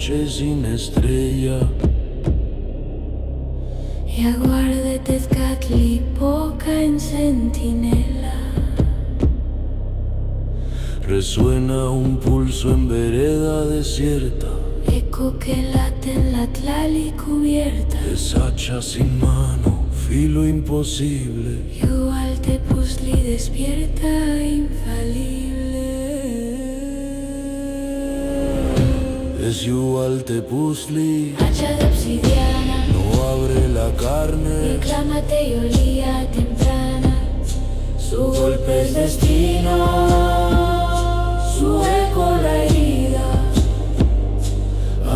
noche sin estrella. Y aguarde Tezcatli, poca en centinela. Resuena un pulso en vereda desierta, Eco que late en la tlali cubierta. es hacha sin mano, filo imposible. Yualtepuzli despierta infalible. Es Yualtepuzli, Hacha de obsidiana, no abre la carne. reclámate y olía temprana. Su golpe es destino, su eco la herida,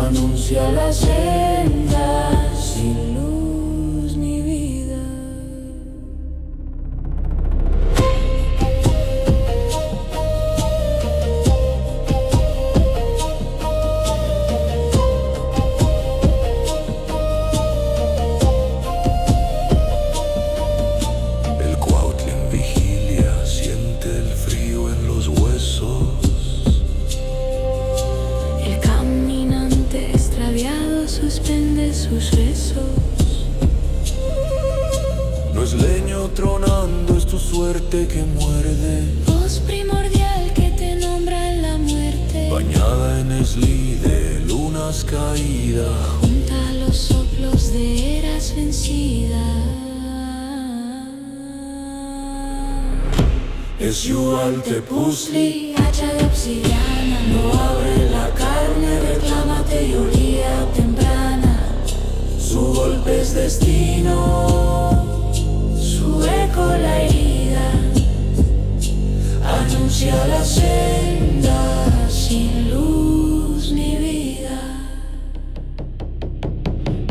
anuncia la senda sin luz ni vida. El Cuautli en vigilia siente el frío en los huesos. El caminante extraviado suspende sus rezos. No es leño tronando, es tu suerte que muerde. Voz primordial que te nombra en la muerte. Bañada en esli de lunas caídas. Junta los soplos de eras vencidas. Es Yualtepuzli, Hacha de obsidiana, no abre la carne, reclámate y olía temprana. su golpe es destino. Su eco la herida, anuncia la senda sin luz ni vida.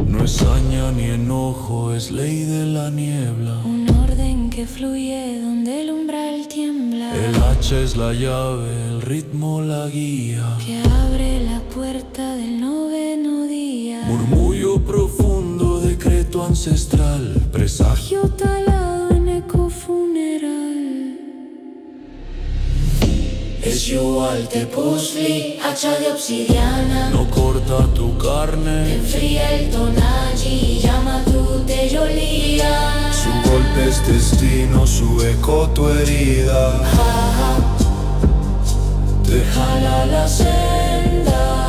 No es saña ni enojo, es ley de la niebla. Un orden que fluye donde el umbral tiembla, El hacha es la llave, el ritmo la guía. que abre la puerta del noveno día. Murmullo profundo, decreto ancestral, presagio. Yo talado en eco funeral. Es Yualtepuzli, hacha de obsidiana, no corta tu carne. enfría el tonaji y llama tu teyolía. Su golpe es destino, su eco tu herida. Te jala la senda